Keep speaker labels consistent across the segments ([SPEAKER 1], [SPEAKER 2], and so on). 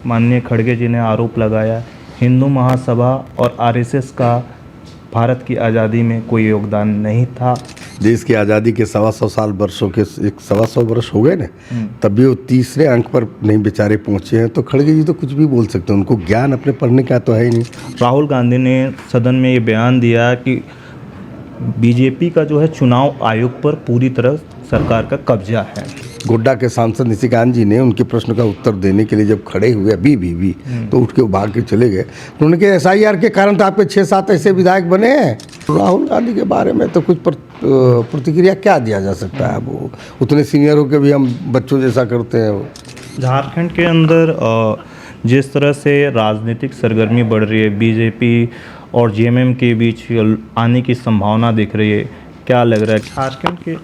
[SPEAKER 1] माननीय खड़गे जी ने आरोप लगाया हिंदू महासभा और आरएसएस का भारत की आज़ादी में कोई योगदान नहीं था।
[SPEAKER 2] देश की आज़ादी के 125 साल वर्षों के 125 वर्ष हो गए ना, तब भी वो तीसरे अंक पर नहीं बेचारे पहुंचे हैं। तो खड़गे जी तो कुछ भी बोल सकते हैं, उनको ज्ञान अपने पढ़ने का तो है ही नहीं।
[SPEAKER 1] राहुल गांधी ने सदन में ये बयान दिया कि बीजेपी का जो है चुनाव आयोग पर पूरी तरह सरकार का कब्जा है।
[SPEAKER 2] गोड्डा के सांसद निशिकांत जी ने उनके प्रश्न का उत्तर देने के लिए जब खड़े हुए अभी तो उठ के वो भाग के चले गए। तो उनके एसआईआर के कारण तो आपके 6-7 ऐसे विधायक बने हैं। राहुल गांधी के बारे में तो कुछ प्रतिक्रिया क्या दिया जा सकता है। वो उतने सीनियर होकर भी हम बच्चों जैसा करते हैं।
[SPEAKER 1] झारखंड के अंदर जिस तरह से राजनीतिक सरगर्मी बढ़ रही है, बीजेपी और जेएमएम के बीच आने की संभावना दिख रही है, क्या लग रहा है झारखंड के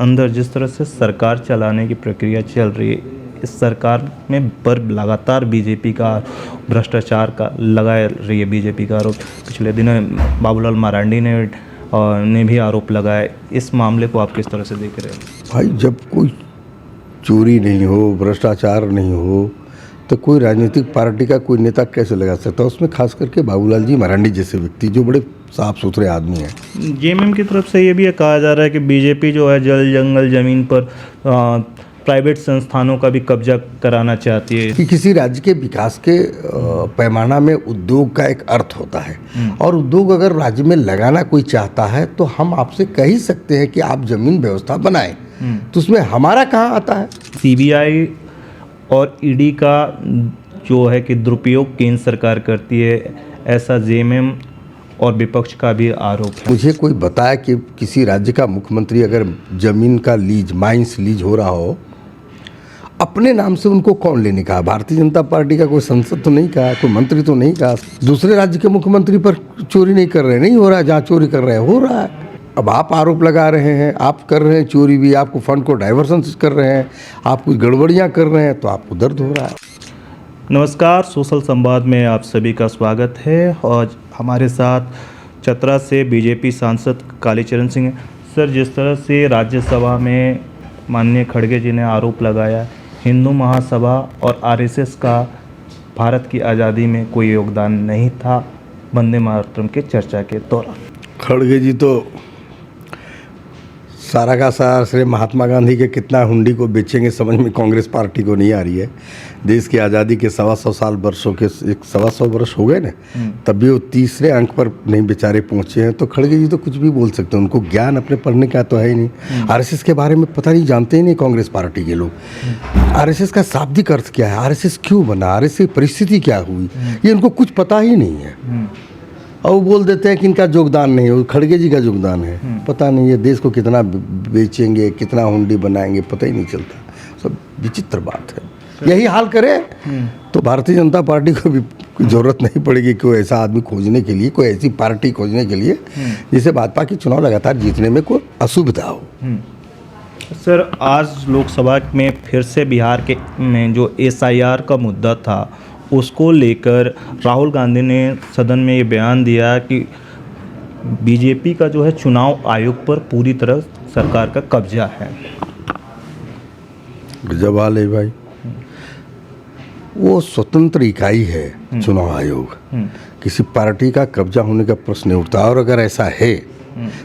[SPEAKER 1] अंदर जिस तरह से सरकार चलाने की प्रक्रिया चल रही है, इस सरकार में पर लगातार बीजेपी का भ्रष्टाचार का लगा रही है बीजेपी का आरोप। पिछले दिनों बाबूलाल मरांडी ने भी आरोप लगाया। इस मामले को आप किस तरह से देख रहे हैं?
[SPEAKER 2] भाई, जब कोई चोरी नहीं हो, भ्रष्टाचार नहीं हो, तो कोई राजनीतिक पार्टी का कोई नेता कैसे लगा सकता है? उसमें खास करके बाबूलाल जी मरांडी जैसे व्यक्ति जो बड़े साफ सुथरे आदमी हैं।
[SPEAKER 1] जेएमएम की तरफ से ये भी कहा जा रहा है कि बीजेपी जो है जल जंगल जमीन पर प्राइवेट संस्थानों का भी कब्जा कराना चाहती है।
[SPEAKER 2] कि किसी राज्य के विकास के पैमाना में उद्योग का एक अर्थ होता है, और उद्योग अगर राज्य में लगाना कोई चाहता है तो हम आपसे कह ही सकते हैं कि आप जमीन व्यवस्था बनाएं। तो उसमें हमारा कहाँ आता है?
[SPEAKER 1] सीबीआई और ईडी का जो है कि दुरुपयोग केंद्र सरकार करती है, ऐसा जेएमएम और विपक्ष का भी आरोप है।
[SPEAKER 2] मुझे कोई बताया कि किसी राज्य का मुख्यमंत्री अगर जमीन का लीज, माइंस लीज हो रहा हो, अपने नाम से उनको कौन लेने कहा? भारतीय जनता पार्टी का कोई सांसद तो नहीं कहा, कोई मंत्री तो नहीं कहा। दूसरे राज्य के मुख्यमंत्री पर चोरी नहीं कर रहे, नहीं हो रहा है, जहाँ चोरी कर रहे हैं हो रहा है। अब आप आरोप लगा रहे हैं, आप कर रहे हैं चोरी भी, आपको फंड को डाइवर्सन कर रहे हैं, आप कुछ गड़बड़ियाँ कर रहे हैं, तो आपको दर्द हो रहा है।
[SPEAKER 1] नमस्कार, सोशल संवाद में आप सभी का स्वागत है। और हमारे साथ चतरा से बीजेपी सांसद कालीचरण सिंह। सर, जिस तरह से राज्यसभा में माननीय खड़गे जी ने आरोप लगाया हिंदू महासभा और आरएसएस का भारत की आज़ादी में कोई योगदान नहीं था वंदे मातरम के चर्चा के दौरान,
[SPEAKER 2] खड़गे जी तो सारा का सारा श्रेय महात्मा गांधी के कितना हुंडी को बेचेंगे समझ में कांग्रेस पार्टी को नहीं आ रही है। देश की आज़ादी के 125 साल वर्षों के 125 वर्ष हो गए ना, तब भी वो तीसरे अंक पर नहीं बेचारे पहुंचे हैं। तो खड़गे जी तो कुछ भी बोल सकते हैं, उनको ज्ञान अपने पढ़ने का तो है ही नहीं। आरएसएस के बारे में पता नहीं, जानते ही नहीं कांग्रेस पार्टी के लोग। आरएसएस का शाब्दिक अर्थ क्या है, आरएसएस क्यों बना, आरएसएस की परिस्थिति क्या हुई, ये उनको कुछ पता ही नहीं है। और वो बोल देते हैं कि इनका योगदान नहीं है, खड़गे जी का योगदान है। पता नहीं ये देश को कितना बेचेंगे, कितना हुंडी बनाएंगे, पता ही नहीं चलता। सब विचित्र बात है। यही हाल करे तो भारतीय जनता पार्टी को भी कोई ज़रूरत नहीं पड़ेगी कोई ऐसा आदमी खोजने के लिए, कोई ऐसी पार्टी खोजने के लिए जिसे भाजपा की चुनाव लगातार जीतने में कोई असुविधा हो।
[SPEAKER 1] सर, आज लोकसभा में फिर से बिहार के में जो एसआईआर का मुद्दा था उसको लेकर राहुल गांधी ने सदन में ये बयान दिया कि बीजेपी का जो है चुनाव आयोग पर पूरी तरह सरकार का कब्जा है।
[SPEAKER 2] गजब हाल है भाई। वो स्वतंत्र इकाई है चुनाव आयोग, किसी पार्टी का कब्जा होने का प्रश्न नहीं उठता। और अगर ऐसा है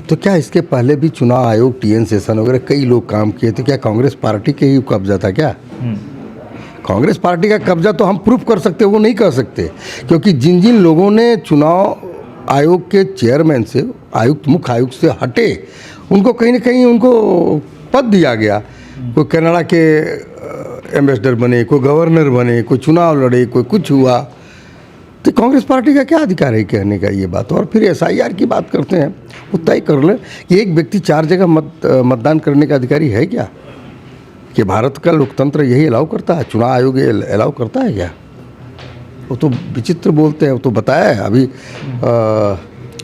[SPEAKER 2] तो क्या इसके पहले भी चुनाव आयोग, टीएन शेषन वगैरह कई लोग काम किए थे, क्या कांग्रेस पार्टी के ही कब्जा था क्या? कांग्रेस पार्टी का कब्जा तो हम प्रूफ कर सकते, वो नहीं कर सकते, क्योंकि जिन जिन लोगों ने चुनाव आयोग के चेयरमैन से, आयुक्त, मुख्य आयुक्त से हटे, उनको कहीं ना कहीं उनको पद दिया गया। कोई कनाडा के एम्बेसडर बने, कोई गवर्नर बने, कोई चुनाव लड़े, कोई कुछ हुआ। तो कांग्रेस पार्टी का क्या अधिकार है कहने का ये बात? और फिर एसआईआर की बात करते हैं, वो तय कर लें कि एक व्यक्ति 4 जगह मतदान करने का अधिकारी है क्या? कि भारत का लोकतंत्र यही अलाउ करता है? चुनाव आयोग ये अलाउ करता है क्या? वो तो विचित्र बोलते हैं। वो तो बताया है अभी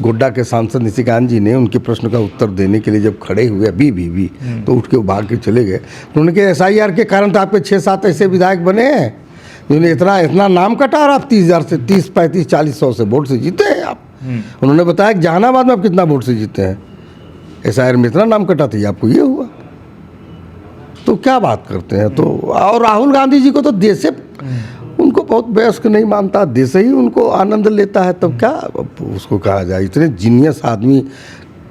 [SPEAKER 2] गोड्डा के सांसद निशिकांत जी ने उनके प्रश्न का उत्तर देने के लिए जब खड़े हुए अभी तो उठ के वो भाग के चले गए। तो उनके एसआईआर के कारण तो आपके 6-7 ऐसे विधायक बने हैं जिन्होंने इतना नाम कटा, और आप 30,000 से 30, 35, 40, 100 से वोट से जीते हैं आप। उन्होंने बताया कि जहानाबाद में आप कितना वोट से जीते हैं, एसआईआर में इतना नाम कटा था, आपको ये हुआ। तो क्या बात करते हैं? तो और राहुल गांधी जी को तो देश से उनको बहुत वयस्क नहीं मानता, देश ही उनको आनंद लेता है, तब क्या उसको कहा जाए। इतने जीनियस आदमी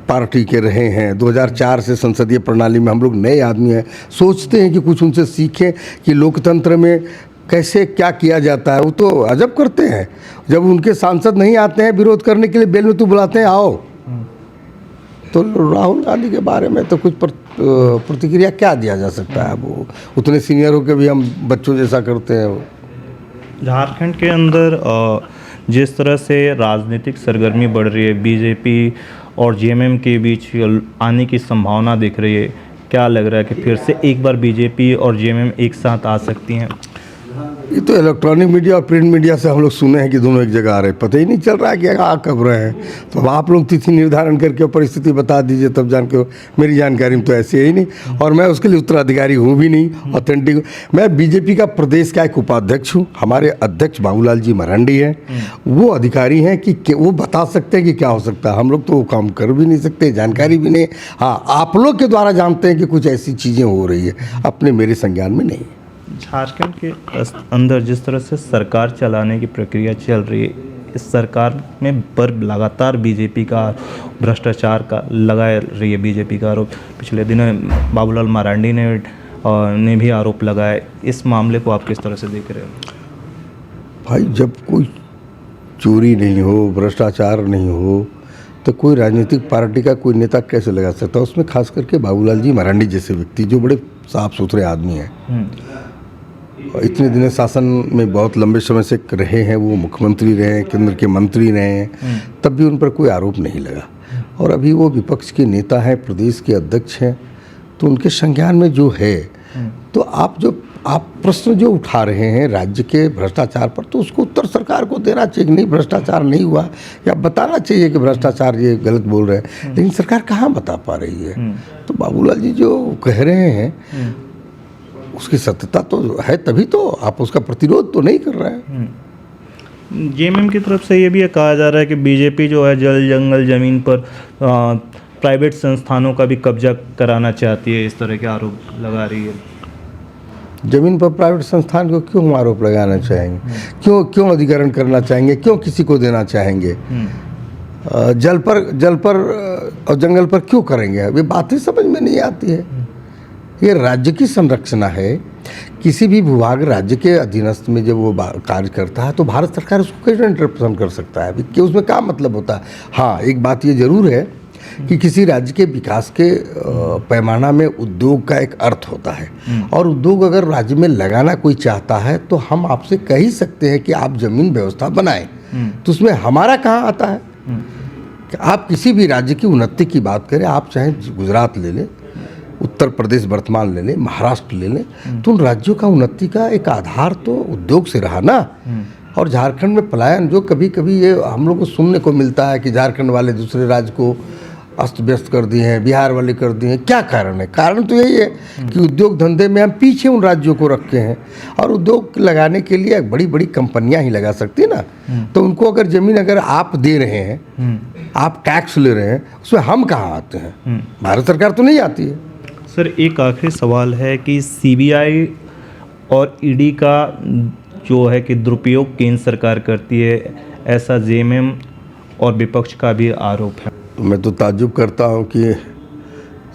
[SPEAKER 2] पार्टी के रहे हैं, 2004 से संसदीय प्रणाली में हम लोग नए आदमी हैं, सोचते हैं कि कुछ उनसे सीखें कि लोकतंत्र में कैसे क्या किया जाता है। वो तो अजब करते हैं, जब उनके सांसद नहीं आते हैं विरोध करने के लिए, बेल में तो बुलाते हैं आओ। तो राहुल गांधी के बारे में तो कुछ प्रतिक्रिया क्या दिया जा सकता है, वो उतने सीनियर होकर भी हम बच्चों जैसा करते हैं।
[SPEAKER 1] झारखंड के अंदर जिस तरह से राजनीतिक सरगर्मी बढ़ रही है, बीजेपी और जेएमएम के बीच आने की संभावना दिख रही है, क्या लग रहा है कि फिर से एक बार बीजेपी और जेएमएम एक साथ आ सकती हैं?
[SPEAKER 2] ये तो इलेक्ट्रॉनिक मीडिया और प्रिंट मीडिया से हम लोग सुने हैं कि दोनों एक जगह आ रहे हैं, पता ही नहीं चल रहा है कि आ कब रहे हैं। तो अब आप लोग तिथि निर्धारण करके परिस्थिति बता दीजिए, तब जान के। मेरी जानकारी में तो ऐसी है ही नहीं, और मैं उसके लिए उत्तराधिकारी हूँ भी नहीं ऑथेंटिक। मैं बीजेपी का प्रदेश का एक उपाध्यक्ष हूँ, हमारे अध्यक्ष बाबूलाल जी मरांडी हैं, वो अधिकारी हैं कि वो बता सकते हैं कि क्या हो सकता है। हम लोग तो वो काम कर भी नहीं सकते, जानकारी भी नहीं। हाँ, आप लोग के द्वारा जानते हैं कि कुछ ऐसी चीज़ें हो रही है, अपने मेरे संज्ञान में नहीं।
[SPEAKER 1] झारखंड के अंदर जिस तरह से सरकार चलाने की प्रक्रिया चल रही है, इस सरकार में पर लगातार बीजेपी का भ्रष्टाचार का लगा रही है बीजेपी का आरोप। पिछले दिनों बाबूलाल मरांडी ने भी आरोप लगाया। इस मामले को आप किस तरह से देख रहे हो?
[SPEAKER 2] भाई, जब कोई चोरी नहीं हो, भ्रष्टाचार नहीं हो, तो कोई राजनीतिक पार्टी का कोई नेता कैसे लगा सकता है? उसमें खास करके बाबूलाल जी मरांडी जैसे व्यक्ति जो बड़े साफ सुथरे आदमी हैं, इतने दिन शासन में बहुत लंबे समय से रहे हैं, वो मुख्यमंत्री रहे हैं, केंद्र के मंत्री रहे हैं, तब भी उन पर कोई आरोप नहीं लगा। और अभी वो विपक्ष के नेता हैं, प्रदेश के अध्यक्ष हैं, तो उनके संज्ञान में जो है, तो आप प्रश्न जो उठा रहे हैं राज्य के भ्रष्टाचार पर, तो उसको उत्तर सरकार को देना चाहिए कि नहीं भ्रष्टाचार नहीं हुआ, या बताना चाहिए कि भ्रष्टाचार ये गलत बोल रहे हैं। लेकिन सरकार कहाँ बता पा रही है। तो बाबूलाल जी जो कह रहे हैं उसकी सत्यता तो है, तभी तो आप उसका प्रतिरोध तो नहीं कर रहे हैं।
[SPEAKER 1] जेएमएम की तरफ से ये भी कहा जा रहा है कि बीजेपी जो है जल जंगल ज़मीन पर प्राइवेट संस्थानों का भी कब्जा कराना चाहती है, इस तरह के आरोप लगा रही है।
[SPEAKER 2] जमीन पर प्राइवेट संस्थान को क्यों आरोप लगाना चाहेंगे? क्यों अधिग्रहण करना चाहेंगे? क्यों किसी को देना चाहेंगे? जल पर और जंगल पर क्यों करेंगे? अभी बात ही समझ में नहीं आती है। ये राज्य की संरचना है। किसी भी विभाग राज्य के अधीनस्थ में जब वो कार्य करता है, तो भारत सरकार उसको कैसे इंटरप्रेट कर सकता है कि उसमें क्या मतलब होता है? हाँ, एक बात ये जरूर है कि किसी राज्य के विकास के पैमाना में उद्योग का एक अर्थ होता है, और उद्योग अगर राज्य में लगाना कोई चाहता है, तो हम आपसे कह ही सकते हैं कि आप जमीन व्यवस्था बनाएं। तो उसमें हमारा कहाँ आता है? कि आप किसी भी राज्य की उन्नति की बात करें, आप चाहे गुजरात ले लें, उत्तर प्रदेश वर्तमान ले लें, महाराष्ट्र ले लें, तो उन राज्यों का उन्नति का एक आधार तो उद्योग से रहा ना। और झारखंड में पलायन जो कभी कभी ये हम लोग को सुनने को मिलता है कि झारखंड वाले दूसरे राज्य को अस्त व्यस्त कर दिए हैं, बिहार वाले कर दिए हैं, क्या कारण है? कारण तो यही है कि उद्योग धंधे में हम पीछे उन राज्यों को रखे हैं, और उद्योग लगाने के लिए बड़ी बड़ी कंपनियां ही लगा सकती है ना। तो उनको अगर ज़मीन अगर आप दे रहे हैं, आप टैक्स ले रहे हैं, उसमें हम कहाँ आते हैं? भारत सरकार तो नहीं आती है।
[SPEAKER 1] सर, एक आखिरी सवाल है कि सीबीआई और ईडी का जो है कि दुरुपयोग केंद्र सरकार करती है, ऐसा जेएमएम और विपक्ष का भी आरोप है।
[SPEAKER 2] मैं तो ताज्जुब करता हूँ कि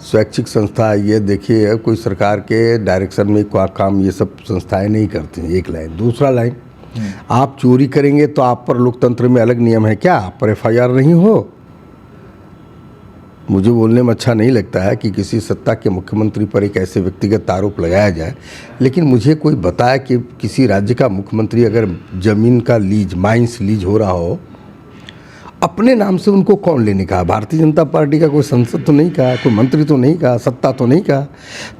[SPEAKER 2] स्वैच्छिक संस्था, ये देखिए कोई सरकार के डायरेक्शन में कोई काम ये सब संस्थाएं नहीं करती हैं। एक लाइन। दूसरा लाइन, आप चोरी करेंगे तो आप पर लोकतंत्र में अलग नियम है क्या? आप पर एफआईआर नहीं हो? मुझे बोलने में अच्छा नहीं लगता है कि किसी सत्ता के मुख्यमंत्री पर एक ऐसे व्यक्तिगत आरोप लगाया जाए, लेकिन मुझे कोई बताए कि किसी राज्य का मुख्यमंत्री अगर ज़मीन का लीज, माइंस लीज हो रहा हो, अपने नाम से उनको कौन लेने कहा? भारतीय जनता पार्टी का कोई सांसद तो नहीं कहा, कोई मंत्री तो नहीं कहा, सत्ता तो नहीं कहा।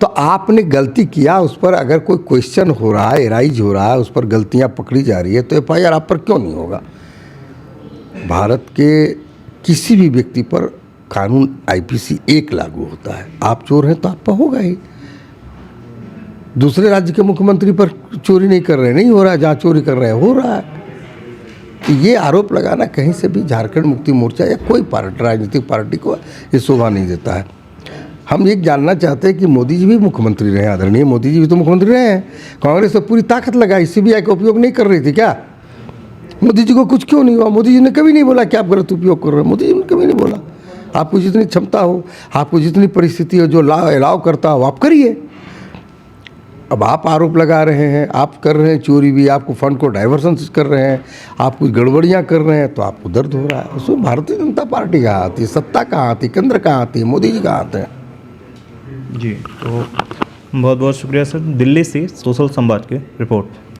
[SPEAKER 2] तो आपने गलती किया, उस पर अगर कोई क्वेश्चन हो रहा है, एराइज हो रहा है, उस पर गलतियां पकड़ी जा रही है, तो एफआईआर आप पर क्यों नहीं होगा? भारत के किसी भी व्यक्ति पर कानून आईपीसी 1 लागू होता है। आप चोर हैं तो आप पर होगा ही। दूसरे राज्य के मुख्यमंत्री पर चोरी नहीं कर रहे, नहीं हो रहा है, जहाँ चोरी कर रहे हैं हो रहा है। तो ये आरोप लगाना कहीं से भी झारखंड मुक्ति मोर्चा या कोई पार्टी, राजनीतिक पार्टी को ये शोभा नहीं देता है। हम ये जानना चाहते हैं कि मोदी जी भी मुख्यमंत्री रहे, आदरणीय मोदी जी भी तो मुख्यमंत्री रहे हैं। कांग्रेस तो पूरी ताकत लगाई, सीबीआई का उपयोग नहीं कर रही थी क्या? मोदी जी को कुछ क्यों नहीं हुआ? मोदी जी ने कभी नहीं बोला कि आप गलत उपयोग कर रहे हो। मोदी जी ने कभी नहीं बोला। आपको जितनी क्षमता हो, आपको जितनी परिस्थिति हो, जो अलाउ करता हो आप करिए। अब आप आरोप लगा रहे हैं, आप कर रहे हैं चोरी भी, आपको फंड को डाइवर्सन कर रहे हैं, आप कुछ गड़बड़ियाँ कर रहे हैं, तो आपको दर्द हो रहा है। उसमें भारतीय जनता पार्टी कहाँ आती है, सत्ता कहाँ आती है, केंद्र कहाँ आती है, मोदी जी कहाँ आते हैं?
[SPEAKER 1] जी, तो बहुत बहुत शुक्रिया सर। दिल्ली से सोशल संवाद के रिपोर्ट।